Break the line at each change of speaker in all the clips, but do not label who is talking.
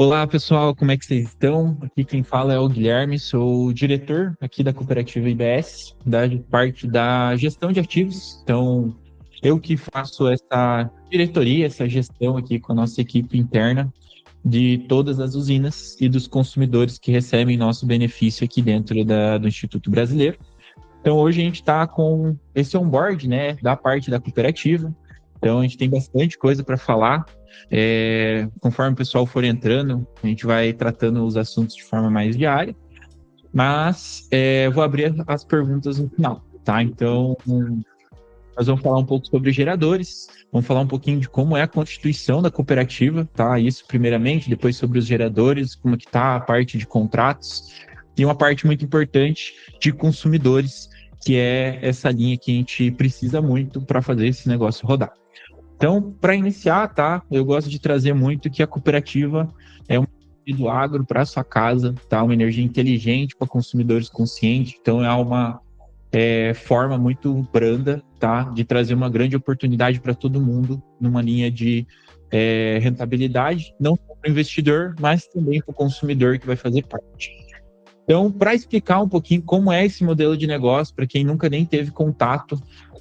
Olá, pessoal, como é que vocês estão? Aqui quem fala é o Guilherme, sou o diretor aqui da Cooperativa IBS, da parte da gestão de ativos. Então, eu que faço essa diretoria, essa gestão aqui com a nossa equipe interna de todas as usinas e dos consumidores que recebem nosso benefício aqui dentro do Instituto Brasileiro. Então, hoje a gente está com esse onboard, né, da parte da cooperativa. Então, a gente tem bastante coisa para falar. Conforme o pessoal for entrando, a gente vai tratando os assuntos de forma mais diária. Mas eu vou abrir as perguntas no final, tá? Então, nós vamos falar um pouco sobre geradores, vamos falar um pouquinho de como é a constituição da cooperativa, tá? Isso primeiramente, depois sobre os geradores, como que tá a parte de contratos, e uma parte muito importante de consumidores, que é essa linha que a gente precisa muito para fazer esse negócio rodar. Então, para iniciar, tá? Eu gosto de trazer muito que a cooperativa é um do agro para sua casa, tá? Uma energia inteligente para consumidores conscientes. Então, é uma forma muito branda, tá? De trazer uma grande oportunidade para todo mundo numa linha de rentabilidade, não só para o investidor, mas também para o consumidor que vai fazer parte. Então, para explicar um pouquinho como é esse modelo de negócio, para quem nunca nem teve contato,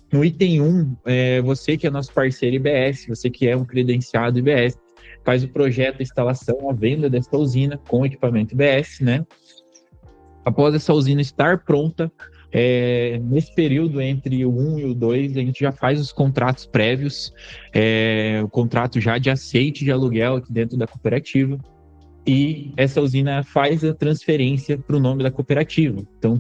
no item 1, você que é nosso parceiro IBS, você que é um credenciado IBS, faz o projeto, a instalação, a venda dessa usina com equipamento IBS, né? Após essa usina estar pronta, nesse período entre o 1 e o 2, a gente já faz os contratos prévios, o contrato já de aceite de aluguel aqui dentro da cooperativa, e essa usina faz a transferência para o nome da cooperativa. Então,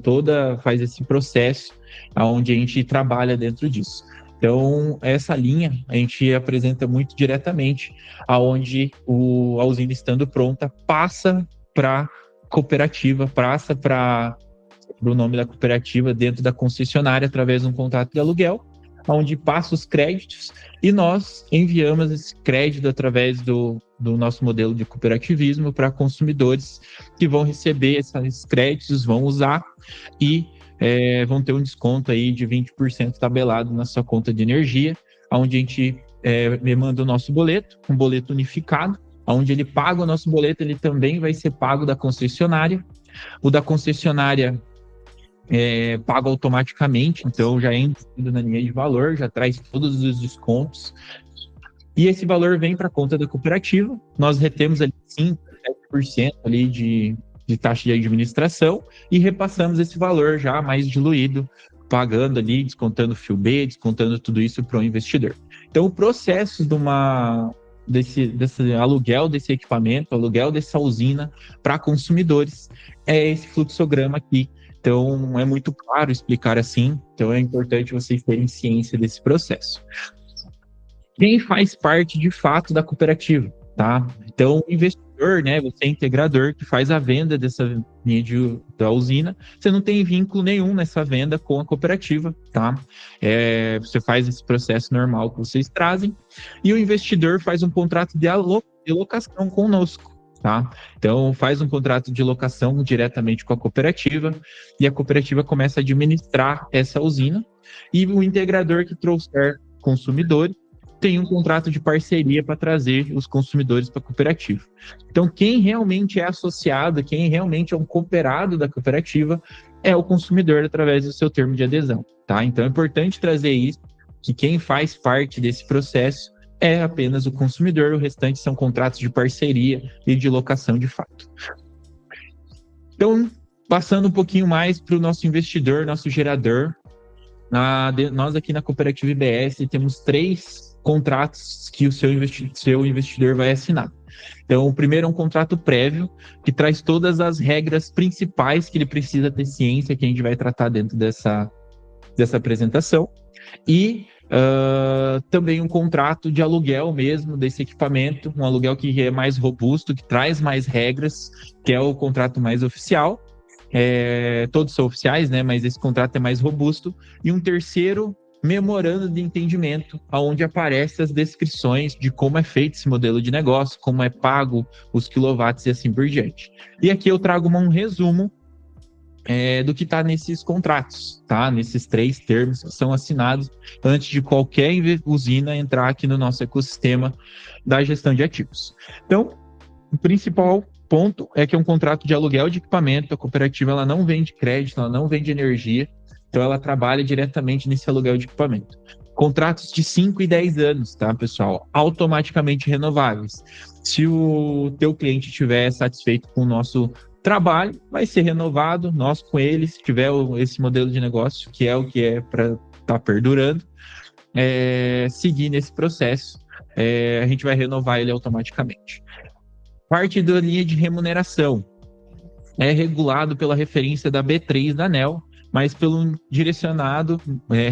faz esse processo onde a gente trabalha dentro disso. Então, essa linha a gente apresenta muito diretamente, aonde a usina estando pronta passa para cooperativa, passa para o nome da cooperativa dentro da concessionária através de um contrato de aluguel, onde passa os créditos e nós enviamos esse crédito através do nosso modelo de cooperativismo para consumidores que vão receber esses créditos, vão usar e vão ter um desconto aí de 20% tabelado na sua conta de energia, onde a gente manda o nosso boleto, um boleto unificado, onde ele paga o nosso boleto, ele também vai ser pago da concessionária. O da concessionária paga automaticamente, então já é incluído na linha de valor, já traz todos os descontos. E esse valor vem para a conta da cooperativa, nós retemos ali 5%, 7% ali de taxa de administração e repassamos esse valor já mais diluído, pagando ali, descontando fio B, descontando tudo isso para o investidor. Então, o processo desse aluguel desse equipamento, aluguel dessa usina para consumidores, é esse fluxograma aqui. Então, é muito claro explicar assim, então é importante vocês terem ciência desse processo. Quem faz parte, de fato, da cooperativa, tá? Então, o investidor, né, você é integrador que faz a venda dessa linha da usina, você não tem vínculo nenhum nessa venda com a cooperativa, tá? Você faz esse processo normal que vocês trazem, e o investidor faz um contrato de locação conosco, tá? Então, faz um contrato de locação diretamente com a cooperativa, e a cooperativa começa a administrar essa usina, e o integrador que trouxer consumidores tem um contrato de parceria para trazer os consumidores para a cooperativa. Então, quem realmente é associado, quem realmente é um cooperado da cooperativa, é o consumidor através do seu termo de adesão, tá? Então, é importante trazer isso, que quem faz parte desse processo é apenas o consumidor, o restante são contratos de parceria e de locação de fato. Então, passando um pouquinho mais para o nosso investidor, nosso gerador, nós aqui na Cooperativa IBS temos 3 contratos que o seu investidor vai assinar. Então, o primeiro é um contrato prévio, que traz todas as regras principais que ele precisa ter ciência, que a gente vai tratar dentro dessa apresentação. E também um contrato de aluguel mesmo desse equipamento, um aluguel que é mais robusto, que traz mais regras, que é o contrato mais oficial. Todos são oficiais, né? Mas esse contrato é mais robusto. E um terceiro memorando de entendimento, onde aparecem as descrições de como é feito esse modelo de negócio, como é pago os quilowatts e assim por diante. E aqui eu trago um resumo do que está nesses contratos, tá? Nesses 3 termos que são assinados antes de qualquer usina entrar aqui no nosso ecossistema da gestão de ativos. Então, O principal ponto é que é um contrato de aluguel de equipamento. A cooperativa ela não vende crédito, ela não vende energia, então ela trabalha diretamente nesse aluguel de equipamento. Contratos de 5 e 10 anos, tá, pessoal? Automaticamente renováveis. Se o teu cliente estiver satisfeito com o nosso trabalho, vai ser renovado, nós com ele, se tiver esse modelo de negócio, que é o que é para estar perdurando, seguir nesse processo, a gente vai renovar ele automaticamente. Parte da linha de remuneração é regulado pela referência da B3 da ANEEL, mas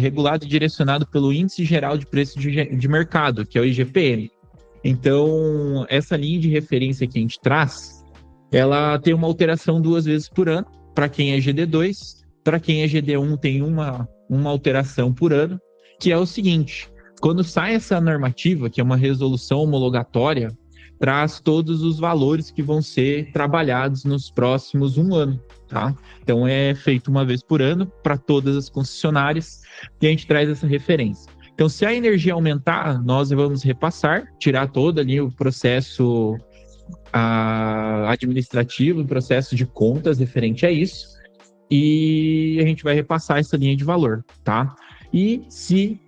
regulado e direcionado pelo Índice Geral de Preços de Mercado, que é o IGPM. Então, essa linha de referência que a gente traz, ela tem uma alteração 2 vezes por ano, para quem é GD2, para quem é GD1 tem uma alteração por ano, que é o seguinte: quando sai essa normativa, que é uma resolução homologatória, traz todos os valores que vão ser trabalhados nos próximos 1 ano, tá? Então é feito 1 vez por ano para todas as concessionárias e a gente traz essa referência. Então, se a energia aumentar, nós vamos repassar, tirar todo ali o processo administrativo, o processo de contas referente a isso, e a gente vai repassar essa linha de valor, tá? E se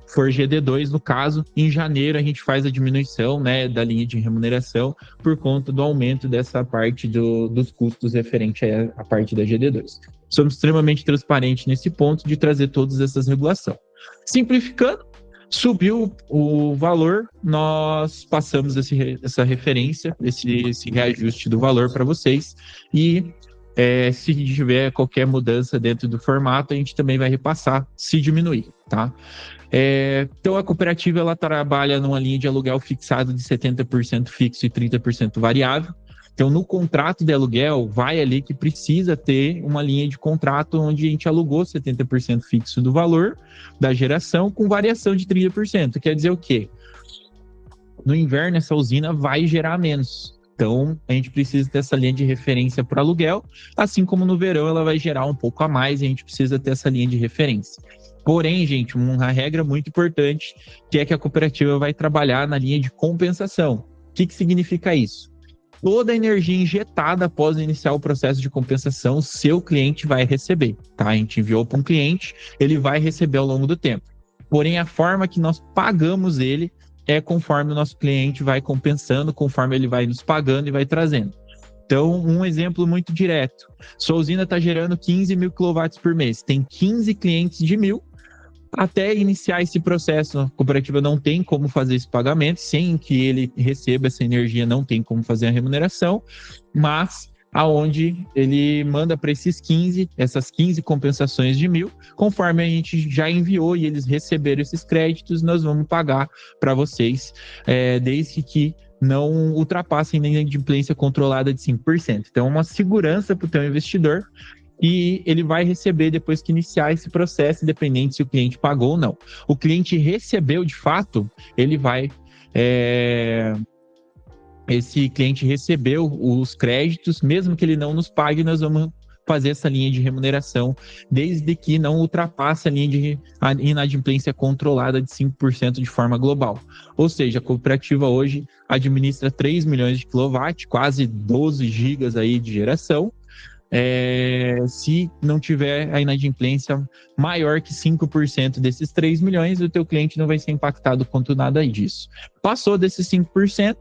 for GD2, no caso, em janeiro a gente faz a diminuição, né, da linha de remuneração por conta do aumento dessa parte dos custos referente à parte da GD2. Somos extremamente transparentes nesse ponto de trazer todas essas regulações. Simplificando, subiu o valor, nós passamos essa referência, esse reajuste do valor para vocês e se tiver qualquer mudança dentro do formato, a gente também vai repassar se diminuir, tá? Então, a cooperativa ela trabalha numa linha de aluguel fixado de 70% fixo e 30% variável. Então, no contrato de aluguel, vai ali que precisa ter uma linha de contrato onde a gente alugou 70% fixo do valor da geração com variação de 30%. Quer dizer o quê? No inverno, essa usina vai gerar menos. Então, a gente precisa ter essa linha de referência para aluguel, assim como no verão ela vai gerar um pouco a mais e a gente precisa ter essa linha de referência. Porém, gente, uma regra muito importante, que é que a cooperativa vai trabalhar na linha de compensação. O que significa isso? Toda a energia injetada após iniciar o processo de compensação, o seu cliente vai receber, tá? A gente enviou para um cliente, ele vai receber ao longo do tempo. Porém, a forma que nós pagamos ele é conforme o nosso cliente vai compensando, conforme ele vai nos pagando e vai trazendo. Então, um exemplo muito direto. Sua usina está gerando 15 mil kW por mês. Tem 15 clientes de 1.000. Até iniciar esse processo, a cooperativa não tem como fazer esse pagamento. Sem que ele receba essa energia, não tem como fazer a remuneração. Mas aonde ele manda para essas 15 compensações de 1.000, conforme a gente já enviou e eles receberam esses créditos, nós vamos pagar para vocês, desde que não ultrapassem nem a inadimplência controlada de 5%. Então, é uma segurança para o teu investidor e ele vai receber depois que iniciar esse processo, independente se o cliente pagou ou não. O cliente recebeu de fato, ele vai... Esse cliente recebeu os créditos, mesmo que ele não nos pague, nós vamos fazer essa linha de remuneração, desde que não ultrapasse a linha de inadimplência controlada de 5% de forma global. Ou seja, a cooperativa hoje administra 3 milhões de kW, quase 12 gigas aí de geração. Se não tiver a inadimplência maior que 5% desses 3 milhões, o teu cliente não vai ser impactado quanto nada disso. Passou desses 5%,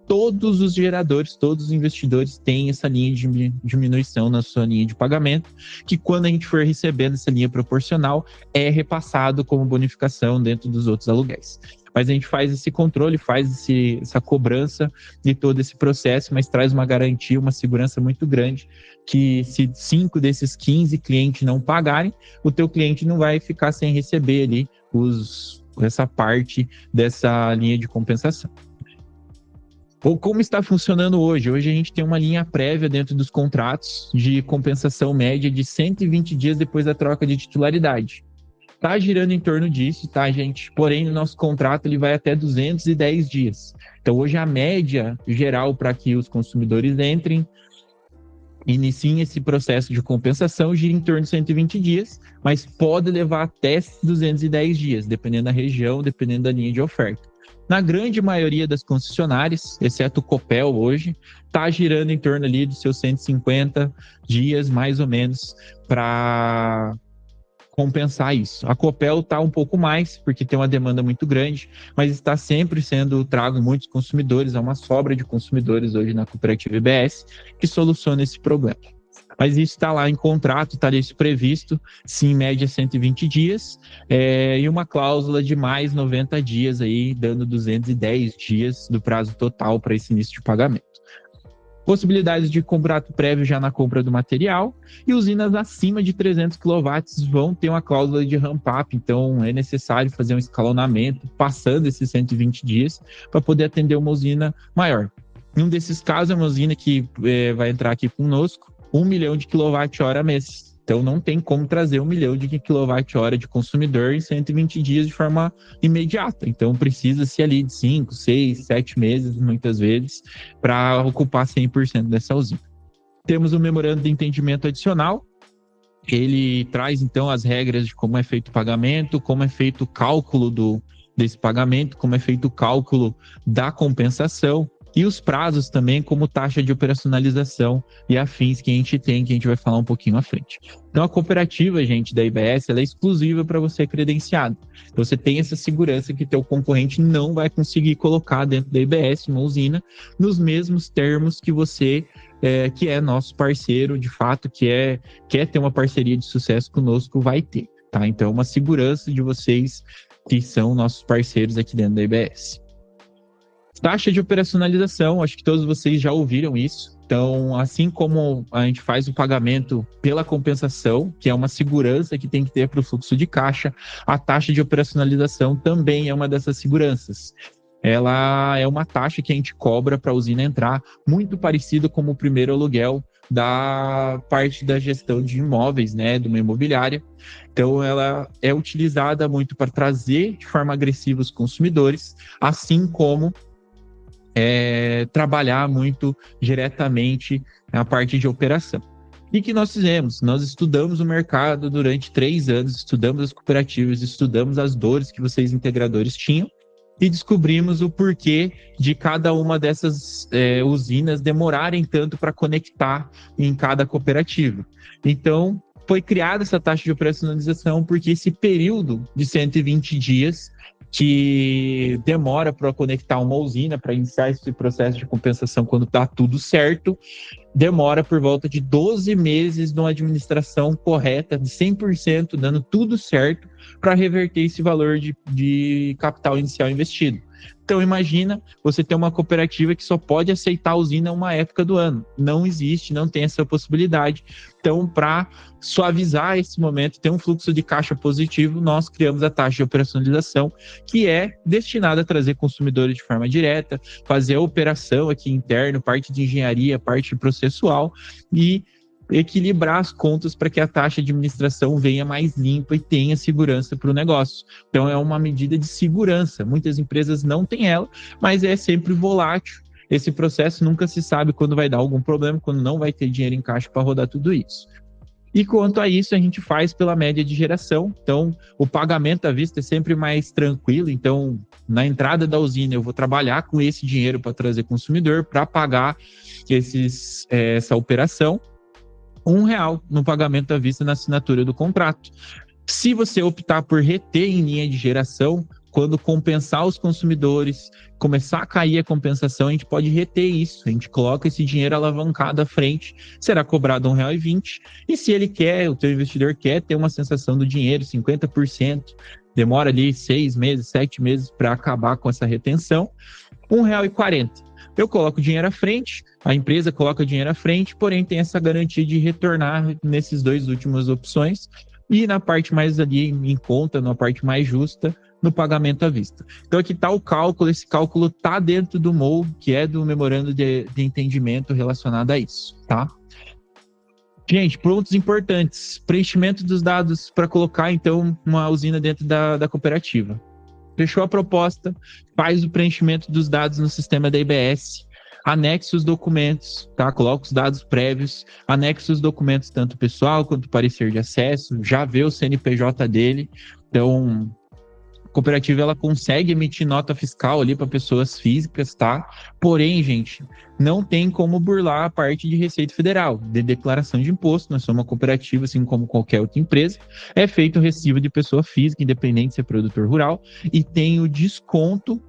todos os geradores, todos os investidores têm essa linha de diminuição na sua linha de pagamento, que quando a gente for recebendo essa linha proporcional, é repassado como bonificação dentro dos outros aluguéis. Mas a gente faz esse controle, faz essa cobrança de todo esse processo, mas traz uma garantia, uma segurança muito grande, que se 5 desses 15 clientes não pagarem, o teu cliente não vai ficar sem receber ali essa parte dessa linha de compensação. Ou como está funcionando hoje? Hoje a gente tem uma linha prévia dentro dos contratos de compensação média de 120 dias depois da troca de titularidade. Está girando em torno disso, tá, gente? Porém, no nosso contrato ele vai até 210 dias. Então, hoje a média geral para que os consumidores iniciem esse processo de compensação gira em torno de 120 dias, mas pode levar até 210 dias, dependendo da região, dependendo da linha de oferta. Na grande maioria das concessionárias, exceto o Copel hoje, está girando em torno ali dos seus 150 dias, mais ou menos, para compensar isso. A Copel está um pouco mais, porque tem uma demanda muito grande, mas está sempre sendo trago muitos consumidores, há uma sobra de consumidores hoje na cooperativa IBS que soluciona esse problema. Mas isso está lá em contrato, está isso previsto, sim, em média 120 dias, e uma cláusula de mais 90 dias aí, dando 210 dias do prazo total para esse início de pagamento. Possibilidades de contrato prévio já na compra do material, e usinas acima de 300 kW vão ter uma cláusula de ramp-up, então é necessário fazer um escalonamento, passando esses 120 dias, para poder atender uma usina maior. Em um desses casos, é uma usina que vai entrar aqui conosco, 1 milhão de kWh mês. Então não tem como trazer 1 milhão de kWh de consumidor em 120 dias de forma imediata. Então precisa-se ali de 5, 6, 7 meses, muitas vezes, para ocupar 100% dessa usina. Temos um memorando de entendimento adicional. Ele traz, então, as regras de como é feito o pagamento, como é feito o cálculo desse pagamento, como é feito o cálculo da compensação, e os prazos também, como taxa de operacionalização e afins que a gente tem, que a gente vai falar um pouquinho à frente. Então, a cooperativa, gente, da IBS, ela é exclusiva para você credenciado. Então, você tem essa segurança que teu concorrente não vai conseguir colocar dentro da IBS uma usina nos mesmos termos que você, que é nosso parceiro, de fato, quer ter uma parceria de sucesso conosco, vai ter, tá? Então, é uma segurança de vocês que são nossos parceiros aqui dentro da IBS. Taxa de operacionalização, acho que todos vocês já ouviram isso. Então, assim como a gente faz o pagamento pela compensação, que é uma segurança que tem que ter para o fluxo de caixa, a taxa de operacionalização também é uma dessas seguranças. Ela é uma taxa que a gente cobra para a usina entrar, muito parecido com o primeiro aluguel da parte da gestão de imóveis, né, de uma imobiliária. Então, ela é utilizada muito para trazer de forma agressiva os consumidores, assim como trabalhar muito diretamente a parte de operação. E que nós fizemos? Nós estudamos o mercado durante 3 anos, estudamos as cooperativas, estudamos as dores que vocês integradores tinham e descobrimos o porquê de cada uma dessas usinas demorarem tanto para conectar em cada cooperativa. Então, foi criada essa taxa de operacionalização porque esse período de 120 dias que demora para conectar uma usina, para iniciar esse processo de compensação quando está tudo certo, demora por volta de 12 meses numa administração correta, de 100%, dando tudo certo, para reverter esse valor de capital inicial investido. Então, imagina você ter uma cooperativa que só pode aceitar a usina uma época do ano. Não existe, não tem essa possibilidade. Então, para suavizar esse momento, ter um fluxo de caixa positivo, nós criamos a taxa de operacionalização, que é destinada a trazer consumidores de forma direta, fazer a operação aqui interna, parte de engenharia, parte processual e equilibrar as contas para que a taxa de administração venha mais limpa e tenha segurança para o negócio. Então, é uma medida de segurança. Muitas empresas não têm ela, mas é sempre volátil. Esse processo nunca se sabe quando vai dar algum problema, quando não vai ter dinheiro em caixa para rodar tudo isso. E quanto a isso, a gente faz pela média de geração. Então, o pagamento à vista é sempre mais tranquilo. Então, na entrada da usina, eu vou trabalhar com esse dinheiro para trazer consumidor, para pagar essa operação. R$1 no pagamento à vista na assinatura do contrato. Se você optar por reter em linha de geração, quando compensar os consumidores, começar a cair a compensação, a gente pode reter isso. A gente coloca esse dinheiro alavancado à frente, será cobrado R$1,20. E se ele quer, o teu investidor quer ter uma sensação do dinheiro, 50%, demora ali 6 meses, 7 meses para acabar com essa retenção, R$1,40. Eu coloco o dinheiro à frente, a empresa coloca o dinheiro à frente, porém tem essa garantia de retornar nesses 2 últimas opções e na parte mais ali em conta, na parte mais justa, no pagamento à vista. Então aqui está o cálculo, esse cálculo está dentro do MOU, que é do memorando de entendimento relacionado a isso, tá? Gente, pontos importantes, preenchimento dos dados para colocar então uma usina dentro da cooperativa. Fechou a proposta, faz o preenchimento dos dados no sistema da IBS, anexa os documentos, tá? Coloca os dados prévios, anexa os documentos, tanto pessoal quanto parecer de acesso, já vê o CNPJ dele. Então, A cooperativa ela consegue emitir nota fiscal ali para pessoas físicas, tá? Porém, gente, não tem como burlar a parte de Receita Federal, de declaração de imposto. Nós somos uma cooperativa, assim como qualquer outra empresa. É feito o recibo de pessoa física, independente se é produtor rural, e tem o desconto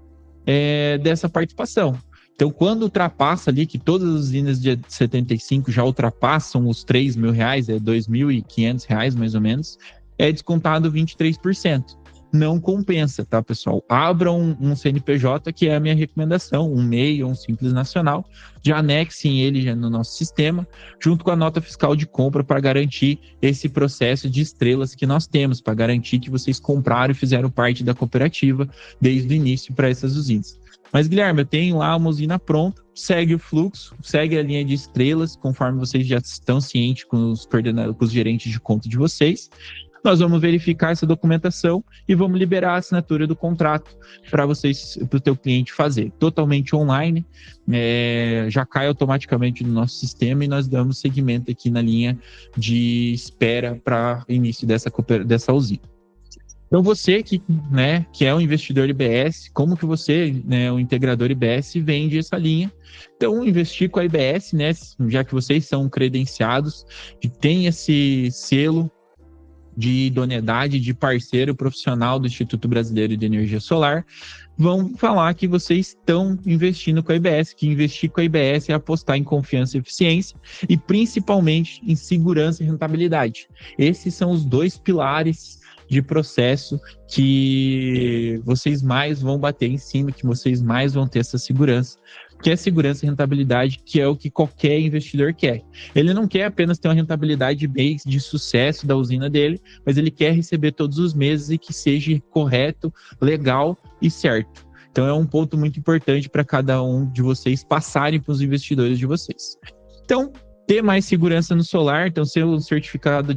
dessa participação. Então, quando ultrapassa ali, que todas as usinas de 75 já ultrapassam os R$3.000, é R$2.500 mais ou menos, é descontado 23%. Não compensa, tá, pessoal? Abra um CNPJ, que é a minha recomendação, um MEI ou um Simples Nacional, já anexem ele já no nosso sistema, junto com a nota fiscal de compra para garantir esse processo de estrelas que nós temos, para garantir que vocês compraram e fizeram parte da cooperativa desde o início para essas usinas. Mas, Guilherme, eu tenho lá uma usina pronta, segue o fluxo, segue a linha de estrelas, conforme vocês já estão cientes com os gerentes de conta de vocês. Nós vamos verificar essa documentação e vamos liberar a assinatura do contrato para vocês, para o teu cliente fazer. Totalmente online, já cai automaticamente no nosso sistema e nós damos seguimento aqui na linha de espera para início dessa usina. Então, você que é um investidor IBS, como que você, um integrador IBS, vende essa linha? Então, investir com a IBS, já que vocês são credenciados e tem esse selo de idoneidade de parceiro profissional do Instituto Brasileiro de Energia Solar, vão falar que vocês estão investindo com a IBS, que investir com a IBS é apostar em confiança e eficiência e principalmente em segurança e rentabilidade. Esses são os dois pilares de processo que vocês mais vão bater em cima, que vocês mais vão ter essa segurança, que é segurança e rentabilidade, que é o que qualquer investidor quer. Ele não quer apenas ter uma rentabilidade mês de sucesso da usina dele, mas ele quer receber todos os meses e que seja correto, legal e certo. Então é um ponto muito importante para cada um de vocês passarem para os investidores de vocês. Então, ter mais segurança no solar, então ser um certificado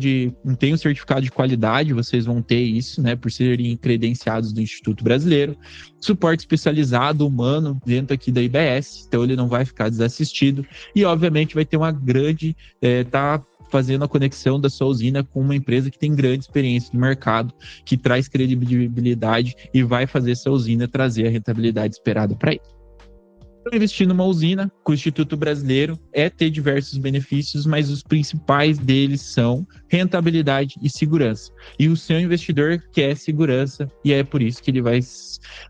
tem um certificado de qualidade, vocês vão ter isso, por serem credenciados do Instituto Brasileiro, suporte especializado, humano, dentro aqui da IBS, então ele não vai ficar desassistido, e obviamente vai ter uma grande, fazendo a conexão da sua usina com uma empresa que tem grande experiência no mercado, que traz credibilidade e vai fazer essa usina trazer a rentabilidade esperada para ele. Investir numa usina com o Instituto Brasileiro é ter diversos benefícios, mas os principais deles são rentabilidade e segurança. E o seu investidor quer segurança e é por isso que ele vai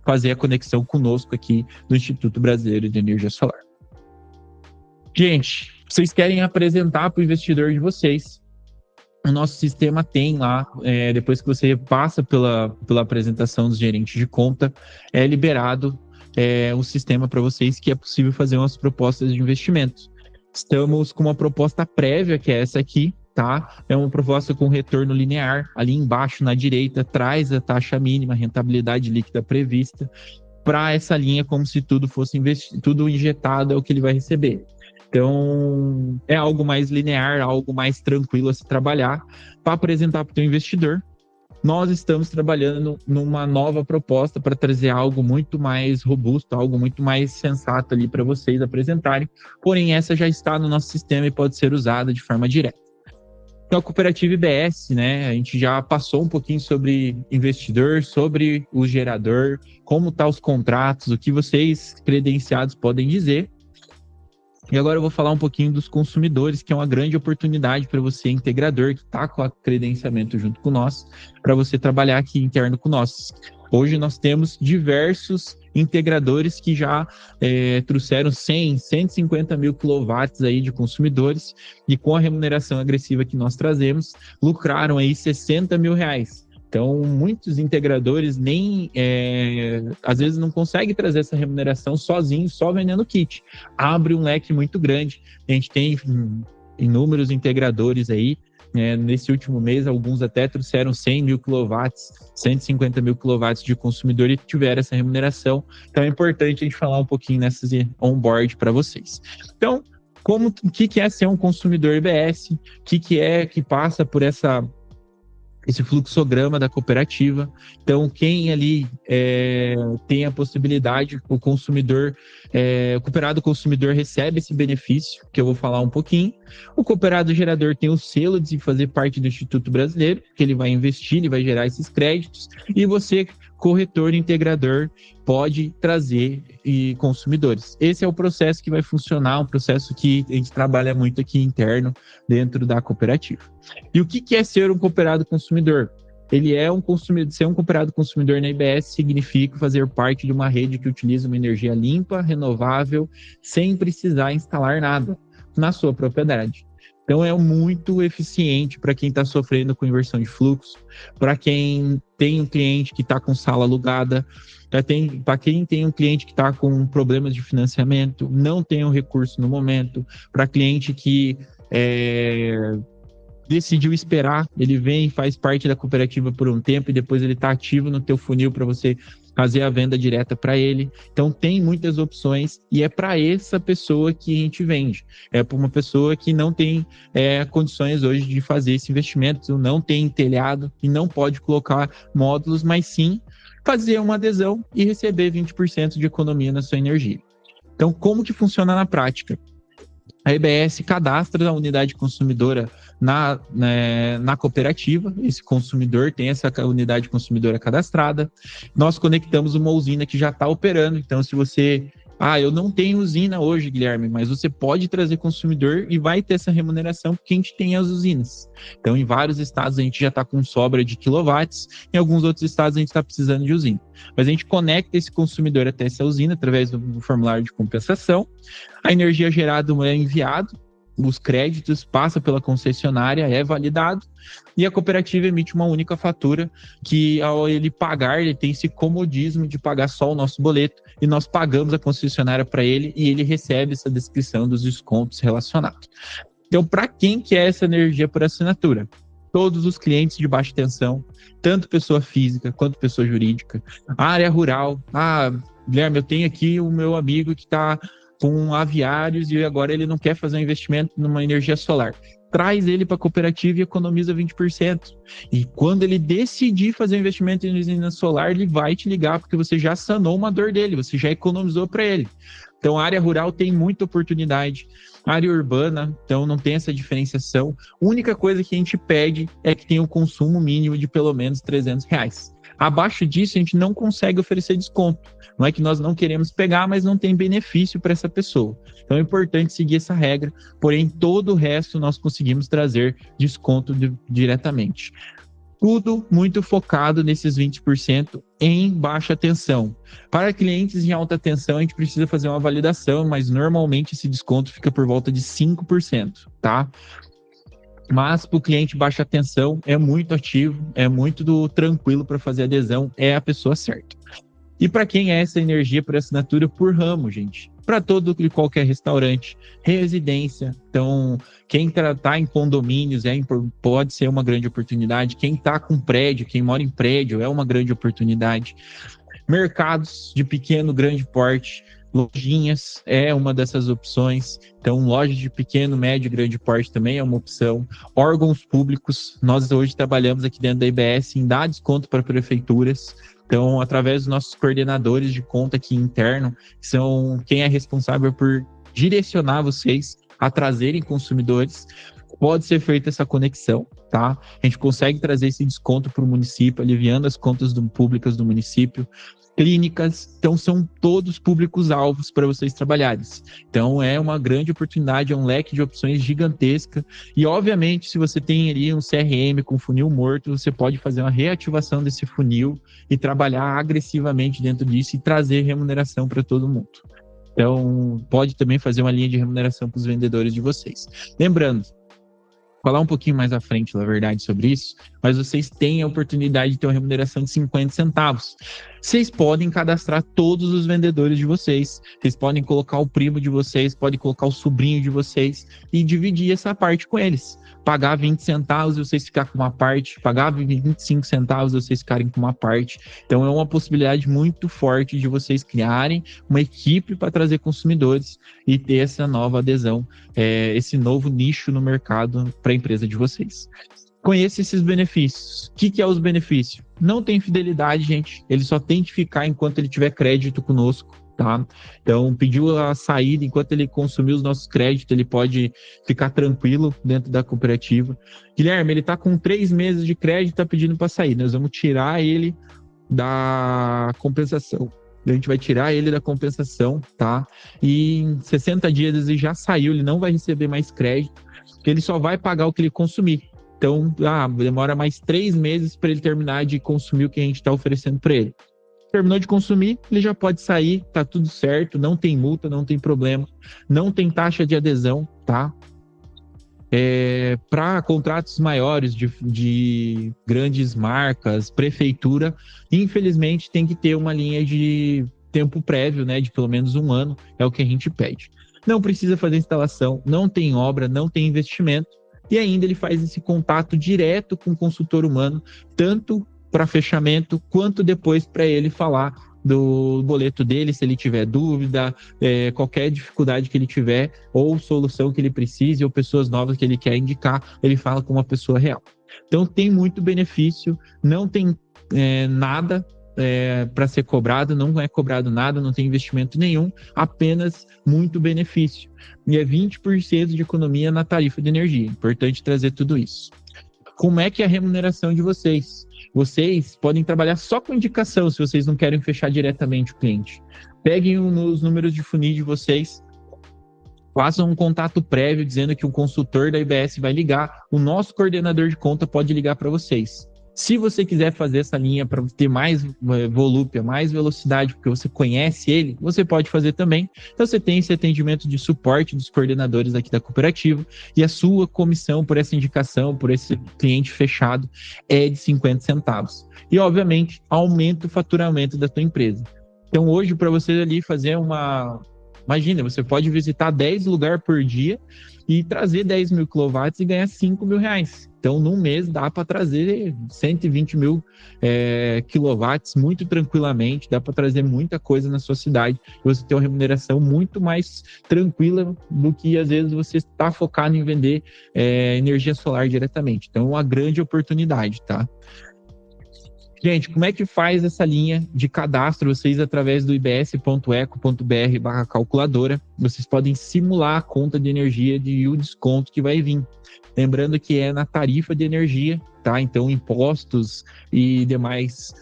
fazer a conexão conosco aqui do Instituto Brasileiro de Energia Solar. Gente, vocês querem apresentar para o investidor de vocês. O nosso sistema tem lá, depois que você passa pela apresentação dos gerentes de conta, é liberado um sistema para vocês que é possível fazer umas propostas de investimento. Estamos com uma proposta prévia, que é essa aqui, tá? É uma proposta com retorno linear. Ali embaixo, na direita, traz a taxa mínima, rentabilidade líquida prevista, para essa linha, como se tudo fosse tudo injetado é o que ele vai receber. Então, é algo mais linear, algo mais tranquilo a se trabalhar, para apresentar para o teu investidor. Nós estamos trabalhando numa nova proposta para trazer algo muito mais robusto, algo muito mais sensato ali para vocês apresentarem. Porém, essa já está no nosso sistema e pode ser usada de forma direta. Então, a cooperativa IBS, a gente já passou um pouquinho sobre investidor, sobre o gerador, como estão os contratos, o que vocês credenciados podem dizer. E agora eu vou falar um pouquinho dos consumidores, que é uma grande oportunidade para você, integrador, que está com o credenciamento junto com nós, para você trabalhar aqui interno com nós. Hoje nós temos diversos integradores que já trouxeram 100, 150 mil quilowatts aí de consumidores e com a remuneração agressiva que nós trazemos, lucraram aí R$60 mil. Então, muitos integradores às vezes não conseguem trazer essa remuneração sozinho, só vendendo kit. Abre um leque muito grande. A gente tem inúmeros integradores aí. Nesse último mês, alguns até trouxeram 100 mil quilowatts, 150 mil quilowatts de consumidor e tiveram essa remuneração. Então, é importante a gente falar um pouquinho nessas on-board para vocês. Então, o que é ser um consumidor IBS? O que passa por esse fluxograma da cooperativa? Então, quem ali tem a possibilidade, o cooperado consumidor recebe esse benefício, que eu vou falar um pouquinho. O cooperado gerador tem o selo de fazer parte do Instituto Brasileiro, que ele vai investir, ele vai gerar esses créditos, e você, corretor integrador pode trazer consumidores. Esse é o processo que vai funcionar, um processo que a gente trabalha muito aqui interno dentro da cooperativa. E o que é ser um cooperado consumidor? Ele é um consumidor. Ser um cooperado consumidor na IBS significa fazer parte de uma rede que utiliza uma energia limpa, renovável, sem precisar instalar nada na sua propriedade. Então, é muito eficiente para quem está sofrendo com inversão de fluxo, para quem tem um cliente que está com sala alugada, para quem tem um cliente que está com problemas de financiamento, não tem um recurso no momento, para cliente que decidiu esperar, ele vem e faz parte da cooperativa por um tempo e depois ele está ativo no teu funil para você fazer a venda direta para ele. Então tem muitas opções e é para essa pessoa que a gente vende. É para uma pessoa que não tem condições hoje de fazer esse investimento, não tem telhado e não pode colocar módulos, mas sim fazer uma adesão e receber 20% de economia na sua energia. Então, como que funciona na prática? A EBS cadastra a unidade consumidora na cooperativa, esse consumidor tem essa unidade consumidora cadastrada, nós conectamos uma usina que já está operando, então se você... eu não tenho usina hoje, Guilherme, mas você pode trazer consumidor e vai ter essa remuneração porque a gente tem as usinas. Então, em vários estados a gente já está com sobra de quilowatts, em alguns outros estados a gente está precisando de usina. Mas a gente conecta esse consumidor até essa usina através do formulário de compensação, a energia gerada é enviada, os créditos passa pela concessionária, é validado, e a cooperativa emite uma única fatura que, ao ele pagar, ele tem esse comodismo de pagar só o nosso boleto, e nós pagamos a concessionária para ele, e ele recebe essa descrição dos descontos relacionados. Então, para quem que é essa energia por assinatura? Todos os clientes de baixa tensão, tanto pessoa física quanto pessoa jurídica, área rural. Guilherme, eu tenho aqui o meu amigo que está com aviários e agora ele não quer fazer um investimento numa energia solar. Traz ele para a cooperativa e economiza 20%. E quando ele decidir fazer um investimento em energia solar, ele vai te ligar, porque você já sanou uma dor dele, você já economizou para ele. Então, a área rural tem muita oportunidade. A área urbana, então, não tem essa diferenciação. A única coisa que a gente pede é que tenha um consumo mínimo de pelo menos R$300. Abaixo disso, a gente não consegue oferecer desconto. Não é que nós não queremos pegar, mas não tem benefício para essa pessoa. Então é importante seguir essa regra, porém todo o resto nós conseguimos trazer desconto diretamente. Tudo muito focado nesses 20% em baixa tensão. Para clientes em alta tensão, a gente precisa fazer uma validação, mas normalmente esse desconto fica por volta de 5%, tá? Mas para o cliente baixa tensão é muito ativo, é muito tranquilo para fazer adesão, é a pessoa certa. E para quem é essa energia por assinatura por ramo, gente? Para todo e qualquer restaurante, residência. Então, quem está em condomínios pode ser uma grande oportunidade. Quem está com prédio, quem mora em prédio é uma grande oportunidade. Mercados de pequeno, grande porte, lojinhas é uma dessas opções. Então, lojas de pequeno, médio e grande porte também é uma opção. Órgãos públicos, nós hoje trabalhamos aqui dentro da IBS em dar desconto para prefeituras. Então, através dos nossos coordenadores de conta aqui interno, que são quem é responsável por direcionar vocês a trazerem consumidores, pode ser feita essa conexão, tá? A gente consegue trazer esse desconto para o município, aliviando as contas públicas do município. Clínicas, então são todos públicos-alvos para vocês trabalharem. Então é uma grande oportunidade, é um leque de opções gigantesca e obviamente se você tem ali um CRM com funil morto, você pode fazer uma reativação desse funil e trabalhar agressivamente dentro disso e trazer remuneração para todo mundo. Então pode também fazer uma linha de remuneração para os vendedores de vocês. Lembrando, falar um pouquinho mais à frente, na verdade, sobre isso, mas vocês têm a oportunidade de ter uma remuneração de 50 centavos. Vocês podem cadastrar todos os vendedores de vocês, vocês podem colocar o primo de vocês, podem colocar o sobrinho de vocês e dividir essa parte com eles. Pagar 20 centavos e vocês ficarem com uma parte, pagar 25 centavos e vocês ficarem com uma parte. Então é uma possibilidade muito forte de vocês criarem uma equipe para trazer consumidores e ter essa nova adesão, esse novo nicho no mercado para a empresa de vocês. Conheça esses benefícios. O que é os benefícios? Não tem fidelidade, gente. Ele só tem que ficar enquanto ele tiver crédito conosco, tá? Então, pediu a saída, enquanto ele consumir os nossos créditos, ele pode ficar tranquilo dentro da cooperativa. Guilherme, ele está com 3 meses de crédito, está pedindo para sair. Nós vamos tirar ele da compensação. A gente vai tirar ele da compensação, tá? E em 60 dias ele já saiu, ele não vai receber mais crédito, ele só vai pagar o que ele consumir. Então, demora mais 3 meses para ele terminar de consumir o que a gente está oferecendo para ele. Terminou de consumir, ele já pode sair, tá tudo certo, não tem multa, não tem problema, não tem taxa de adesão, tá? Para contratos maiores de grandes marcas, prefeitura, infelizmente tem que ter uma linha de tempo prévio, né, de pelo menos 1 ano, é o que a gente pede. Não precisa fazer instalação, não tem obra, não tem investimento, e ainda ele faz esse contato direto com o consultor humano, tanto para fechamento, quanto depois para ele falar do boleto dele, se ele tiver dúvida, qualquer dificuldade que ele tiver, ou solução que ele precise, ou pessoas novas que ele quer indicar, ele fala com uma pessoa real. Então tem muito benefício, não tem nada para ser cobrado, não é cobrado nada, não tem investimento nenhum, apenas muito benefício. E é 20% de economia na tarifa de energia. Importante trazer tudo isso. Como é que é a remuneração de vocês? Vocês podem trabalhar só com indicação, se vocês não querem fechar diretamente o cliente. Peguem os números de funil de vocês, façam um contato prévio dizendo que o consultor da IBS vai ligar, o nosso coordenador de conta pode ligar para vocês. Se você quiser fazer essa linha para ter mais volúpia, mais velocidade, porque você conhece ele, você pode fazer também. Então você tem esse atendimento de suporte dos coordenadores aqui da cooperativa e a sua comissão por essa indicação, por esse cliente fechado, é de 50 centavos. E, obviamente, aumenta o faturamento da sua empresa. Então hoje, para você ali fazer Imagina, você pode visitar 10 lugares por dia e trazer 10 mil quilowatts e ganhar 5 mil reais. Então, num mês, dá para trazer 120 mil quilowatts muito tranquilamente, dá para trazer muita coisa na sua cidade e você ter uma remuneração muito mais tranquila do que, às vezes, você está focado em vender energia solar diretamente. Então, é uma grande oportunidade, tá? Gente, como é que faz essa linha de cadastro? Vocês, através do ibs.eco.br/calculadora, vocês podem simular a conta de energia e o desconto que vai vir. Lembrando que é na tarifa de energia, tá? Então, impostos e demais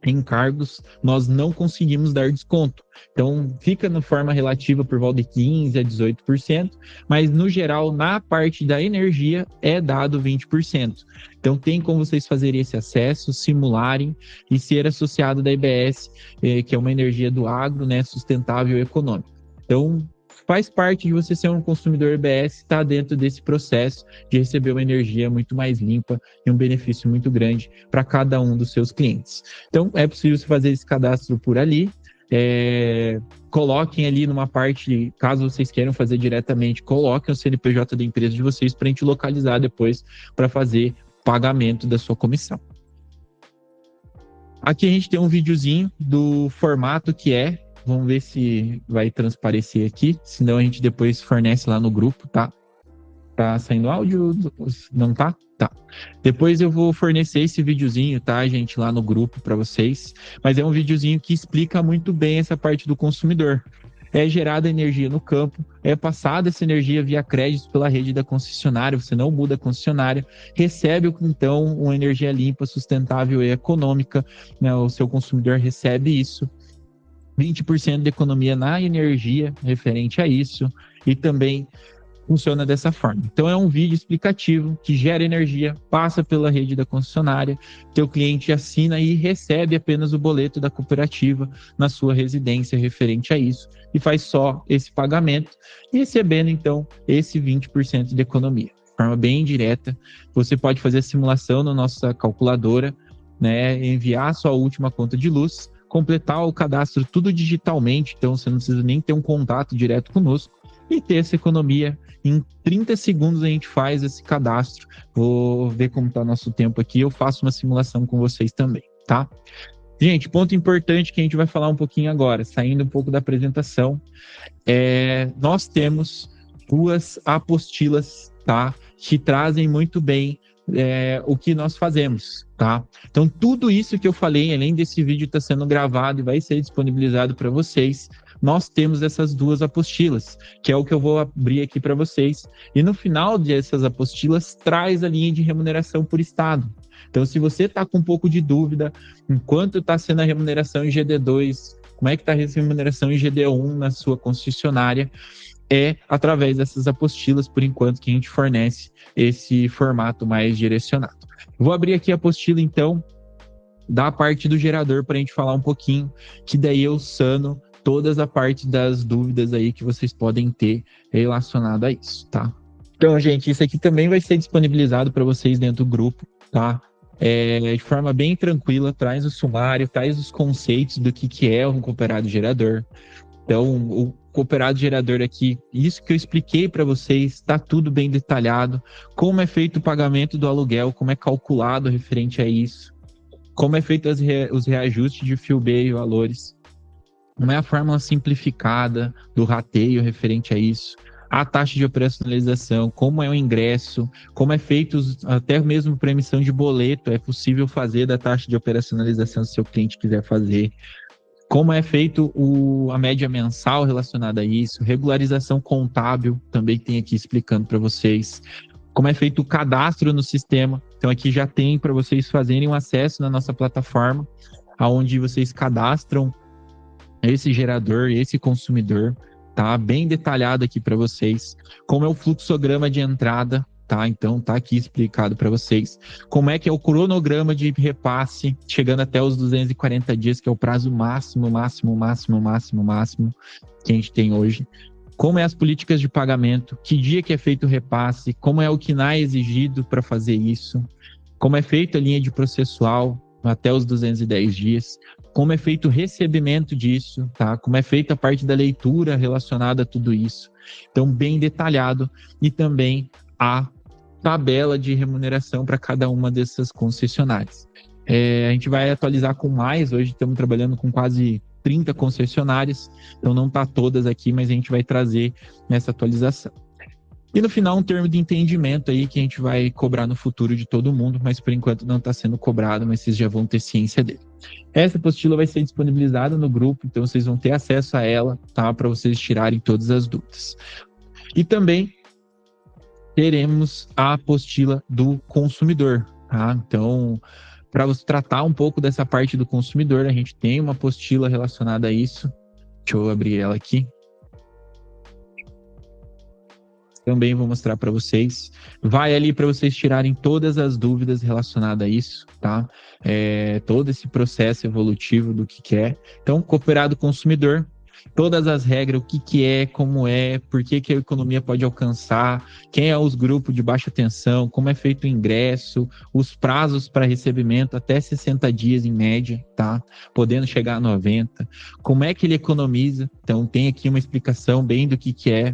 encargos, nós não conseguimos dar desconto. Então, fica na forma relativa por volta de 15% a 18%, mas, no geral, na parte da energia, é dado 20%. Então, tem como vocês fazerem esse acesso, simularem e ser associado da IBS, que é uma energia do agro, né, sustentável e econômica. Então, faz parte de você ser um consumidor IBS, está dentro desse processo de receber uma energia muito mais limpa e um benefício muito grande para cada um dos seus clientes. Então, é possível você fazer esse cadastro por ali. Coloquem ali numa parte, caso vocês queiram fazer diretamente, coloquem o CNPJ da empresa de vocês para a gente localizar depois para fazer pagamento da sua comissão. Aqui a gente tem um videozinho do formato que é. Vamos ver se vai transparecer aqui, senão a gente depois fornece lá no grupo, tá? Tá saindo áudio? Não tá? Tá. Depois eu vou fornecer esse videozinho, tá, gente, lá no grupo para vocês. Mas é um videozinho que explica muito bem essa parte do consumidor. É gerada energia no campo, é passada essa energia via créditos pela rede da concessionária, você não muda a concessionária, recebe então uma energia limpa, sustentável e econômica, né? O seu consumidor recebe isso. 20% de economia na energia referente a isso, e também funciona dessa forma. Então é um vídeo explicativo que gera energia, passa pela rede da concessionária, teu cliente assina e recebe apenas o boleto da cooperativa na sua residência referente a isso, e faz só esse pagamento, recebendo então esse 20% de economia. De forma bem direta, você pode fazer a simulação na nossa calculadora, né, enviar a sua última conta de luz, completar o cadastro tudo digitalmente, então você não precisa nem ter um contato direto conosco, e ter essa economia. Em 30 segundos a gente faz esse cadastro. Vou ver como está nosso tempo aqui, eu faço uma simulação com vocês também, tá? Gente, ponto importante que a gente vai falar um pouquinho agora, saindo um pouco da apresentação, nós temos 2 apostilas, tá? Que trazem muito bem o que nós fazemos, tá? Então, tudo isso que eu falei, além desse vídeo está sendo gravado e vai ser disponibilizado para vocês, nós temos essas 2 apostilas, que é o que eu vou abrir aqui para vocês. E no final dessas apostilas, traz a linha de remuneração por estado. Então, se você está com um pouco de dúvida, enquanto está sendo a remuneração em GD2, como é que está a remuneração em GD1 na sua concessionária, é através dessas apostilas, por enquanto, que a gente fornece esse formato mais direcionado. Vou abrir aqui a apostila, então, da parte do gerador para a gente falar um pouquinho, que daí eu sano todas a parte das dúvidas aí que vocês podem ter relacionado a isso, tá? Então, gente, isso aqui também vai ser disponibilizado para vocês dentro do grupo, tá? De forma bem tranquila, traz o sumário, traz os conceitos do que é um cooperado gerador. Então, o cooperado gerador aqui, isso que eu expliquei para vocês, está tudo bem detalhado, como é feito o pagamento do aluguel, como é calculado referente a isso, como é feito os reajustes de fio B e valores, como é a fórmula simplificada do rateio referente a isso, a taxa de operacionalização, como é o ingresso, como é feito até mesmo para emissão de boleto, é possível fazer da taxa de operacionalização se o seu cliente quiser fazer, como é feito a média mensal relacionada a isso, regularização contábil, também tem aqui explicando para vocês, como é feito o cadastro no sistema. Então aqui já tem para vocês fazerem um acesso na nossa plataforma, onde vocês cadastram esse gerador, esse consumidor, tá bem detalhado aqui para vocês, como é o fluxograma de entrada, tá? Então tá aqui explicado para vocês como é que é o cronograma de repasse, chegando até os 240 dias, que é o prazo máximo que a gente tem hoje. Como é as políticas de pagamento, que dia que é feito o repasse, como é o KNAI exigido para fazer isso, como é feita a linha de processual até os 210 dias, como é feito o recebimento disso, tá? Como é feita a parte da leitura relacionada a tudo isso. Então, bem detalhado, e também a tabela de remuneração para cada uma dessas concessionárias. A gente vai atualizar com mais, hoje estamos trabalhando com quase 30 concessionárias, então não está todas aqui, mas a gente vai trazer nessa atualização. E no final, um termo de entendimento aí que a gente vai cobrar no futuro de todo mundo, mas por enquanto não está sendo cobrado, mas vocês já vão ter ciência dele. Essa apostila vai ser disponibilizada no grupo, então vocês vão ter acesso a ela, tá? Para vocês tirarem todas as dúvidas. E também teremos a apostila do consumidor, tá? Então, para você tratar um pouco dessa parte do consumidor, a gente tem uma apostila relacionada a isso. Deixa eu abrir ela aqui. Também vou mostrar para vocês. Vai ali para vocês tirarem todas as dúvidas relacionadas a isso, tá? Todo esse processo evolutivo do que é. Então, cooperado consumidor, todas as regras, o que é, como é, por que a economia pode alcançar, quem é os grupos de baixa tensão, como é feito o ingresso, os prazos para recebimento, até 60 dias em média, tá? Podendo chegar a 90. Como é que ele economiza? Então, tem aqui uma explicação bem do que é.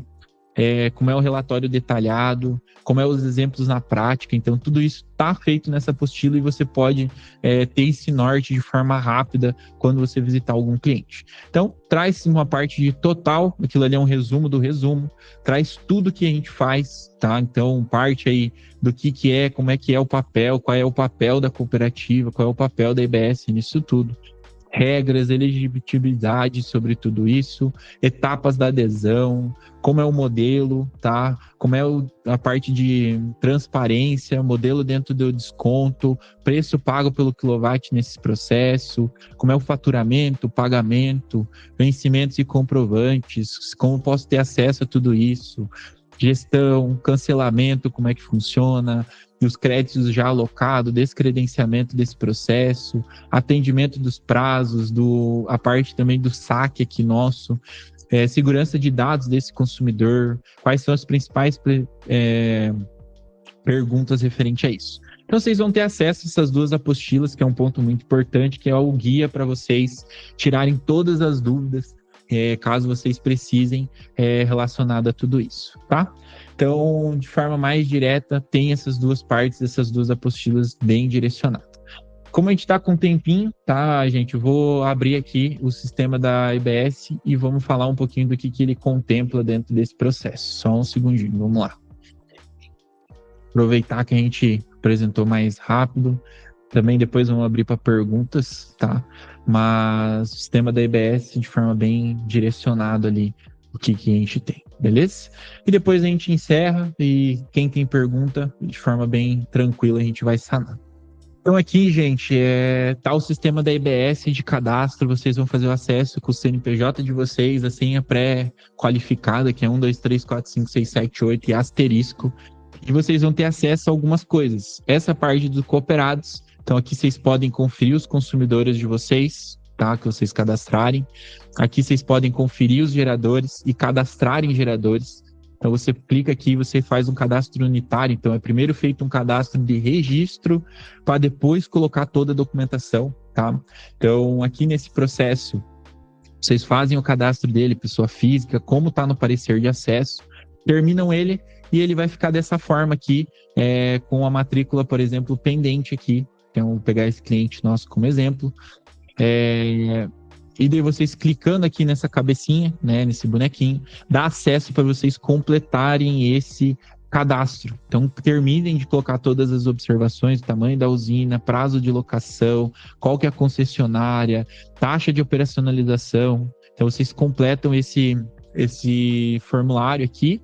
Como é o relatório detalhado, como é os exemplos na prática. Então, tudo isso está feito nessa apostila e você pode ter esse norte de forma rápida quando você visitar algum cliente. Então, traz uma parte de total, aquilo ali é um resumo do resumo, traz tudo que a gente faz, tá? Então, parte aí do que é, como é que é o papel, qual é o papel da cooperativa, qual é o papel da IBS nisso tudo. Regras, elegibilidade sobre tudo isso, etapas da adesão, como é o modelo, tá? Como é a parte de transparência, modelo dentro do desconto, preço pago pelo quilowatt nesse processo, como é o faturamento, pagamento, vencimentos e comprovantes, como posso ter acesso a tudo isso, gestão, cancelamento, como é que funciona, e os créditos já alocados, descredenciamento desse processo, atendimento dos prazos, a parte também do saque aqui nosso, segurança de dados desse consumidor, quais são as principais perguntas referente a isso. Então, vocês vão ter acesso a essas duas apostilas, que é um ponto muito importante, que é o guia para vocês tirarem todas as dúvidas, caso vocês precisem, relacionado a tudo isso, tá? Então, de forma mais direta, tem essas duas partes, essas duas apostilas bem direcionadas. Como a gente está com um tempinho, tá, gente? Eu vou abrir aqui o sistema da IBS e vamos falar um pouquinho do que ele contempla dentro desse processo. Só um segundinho, vamos lá. Aproveitar que a gente apresentou mais rápido. Também depois vamos abrir para perguntas, tá? Mas o sistema da IBS de forma bem direcionada ali, o que a gente tem, beleza? E depois a gente encerra e quem tem pergunta, de forma bem tranquila, a gente vai sanar. Então aqui, gente, tá o sistema da IBS de cadastro, vocês vão fazer o acesso com o CNPJ de vocês, a senha pré-qualificada, que é 1, 2, 3, 4, 5, 6, 7, 8 e asterisco, e vocês vão ter acesso a algumas coisas. Essa parte dos cooperados, então aqui vocês podem conferir os consumidores de vocês, tá, que vocês cadastrarem. Aqui vocês podem conferir os geradores e cadastrarem geradores. Então você clica aqui e você faz um cadastro unitário. Então é primeiro feito um cadastro de registro para depois colocar toda a documentação, tá? Então aqui nesse processo vocês fazem o cadastro dele, pessoa física, como está no parecer de acesso, terminam ele e ele vai ficar dessa forma aqui, com a matrícula, por exemplo, pendente aqui. Então vou pegar esse cliente nosso como exemplo. E daí vocês clicando aqui nessa cabecinha, né, nesse bonequinho, dá acesso para vocês completarem esse cadastro. Então, terminem de colocar todas as observações, tamanho da usina, prazo de locação, qual que é a concessionária, taxa de operacionalização. Então, vocês completam esse formulário aqui,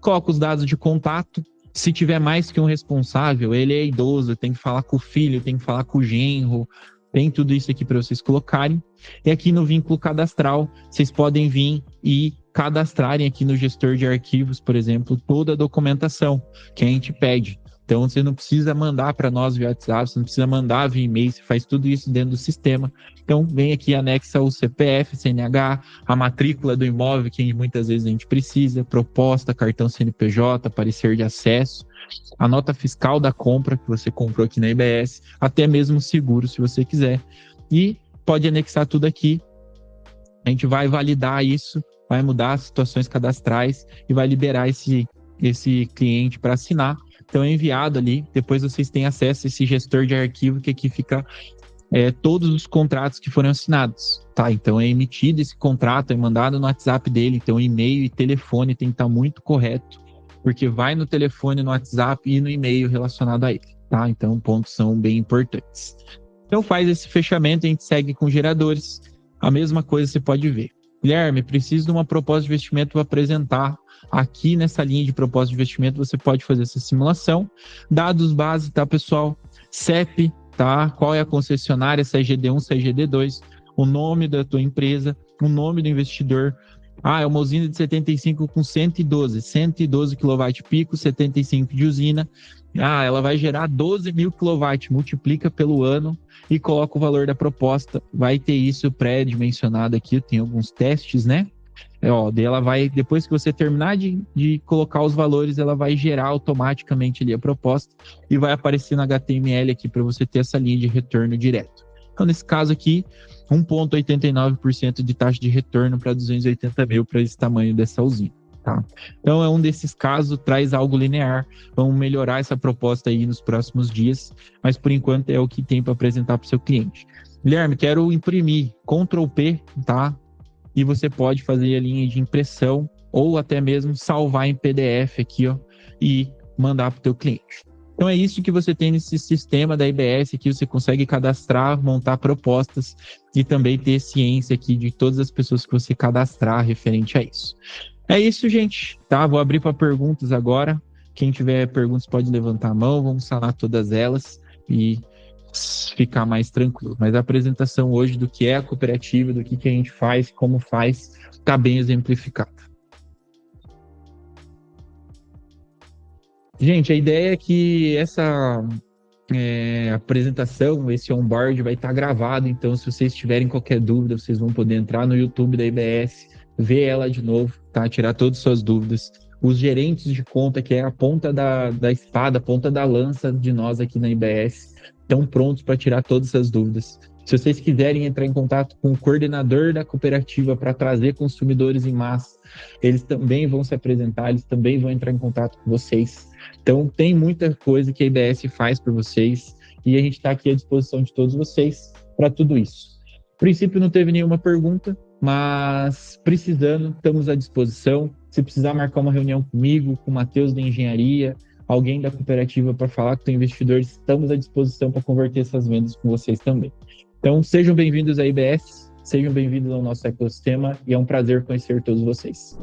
colocam os dados de contato. Se tiver mais que um responsável, ele é idoso, tem que falar com o filho, tem que falar com o genro, tem tudo isso aqui para vocês colocarem. E aqui no vínculo cadastral, vocês podem vir e cadastrarem aqui no gestor de arquivos, por exemplo, toda a documentação que a gente pede. Então, você não precisa mandar para nós via WhatsApp, você não precisa mandar via e-mail, você faz tudo isso dentro do sistema. Então, vem aqui, anexa o CPF, CNH, a matrícula do imóvel, que muitas vezes a gente precisa, proposta, cartão CNPJ, parecer de acesso, a nota fiscal da compra que você comprou aqui na IBS, até mesmo seguro, se você quiser. E pode anexar tudo aqui. A gente vai validar isso, vai mudar as situações cadastrais e vai liberar esse cliente para assinar. Então é enviado ali, depois vocês têm acesso a esse gestor de arquivo, que aqui fica todos os contratos que foram assinados, tá? Então é emitido esse contrato, é mandado no WhatsApp dele, então e-mail e telefone tem que estar muito correto, porque vai no telefone, no WhatsApp e no e-mail relacionado a ele, tá? Então pontos são bem importantes. Então faz esse fechamento, a gente segue com geradores, a mesma coisa você pode ver. Guilherme, preciso de uma proposta de investimento para apresentar. Aqui nessa linha de proposta de investimento você pode fazer essa simulação. Dados base, tá, pessoal? CEP, tá? Qual é a concessionária, se é GD1, se é GD2, o nome da tua empresa, o nome do investidor. É uma usina de 75 com 112 kW-pico, 75 de usina. Ela vai gerar 12 mil kW, multiplica pelo ano e coloca o valor da proposta. Vai ter isso pré-dimensionado aqui, tem alguns testes, né? Daí ela vai, depois que você terminar de colocar os valores, ela vai gerar automaticamente ali a proposta e vai aparecer no HTML aqui para você ter essa linha de retorno direto. Então, nesse caso aqui, 1,89% de taxa de retorno para 280 mil para esse tamanho dessa usina. Tá? Então, é um desses casos, traz algo linear. Vamos melhorar essa proposta aí nos próximos dias, mas por enquanto é o que tem para apresentar para o seu cliente. Guilherme, quero imprimir, Ctrl P, tá? E você pode fazer a linha de impressão ou até mesmo salvar em PDF aqui, e mandar para o teu cliente. Então é isso que você tem nesse sistema da IBS aqui, você consegue cadastrar, montar propostas e também ter ciência aqui de todas as pessoas que você cadastrar referente a isso. É isso, gente, tá? Vou abrir para perguntas agora. Quem tiver perguntas pode levantar a mão, vamos sanar todas elas e ficar mais tranquilo. Mas a apresentação hoje do que é a cooperativa, do que a gente faz, como faz, está bem exemplificada. Gente, a ideia é que essa apresentação, esse onboard vai estar gravado, então se vocês tiverem qualquer dúvida, vocês vão poder entrar no YouTube da IBS, ver ela de novo, tá? Tirar todas as suas dúvidas. Os gerentes de conta, que é a ponta da espada, a ponta da lança de nós aqui na IBS, estão prontos para tirar todas essas dúvidas. Se vocês quiserem entrar em contato com o coordenador da cooperativa para trazer consumidores em massa, eles também vão se apresentar, eles também vão entrar em contato com vocês. Então, tem muita coisa que a IBS faz por vocês e a gente está aqui à disposição de todos vocês para tudo isso. A princípio, não teve nenhuma pergunta, mas precisando, estamos à disposição. Se precisar marcar uma reunião comigo, com o Matheus da Engenharia, alguém da cooperativa para falar com o investidor, estamos à disposição para converter essas vendas com vocês também. Então, sejam bem-vindos à IBS, sejam bem-vindos ao nosso ecossistema e é um prazer conhecer todos vocês.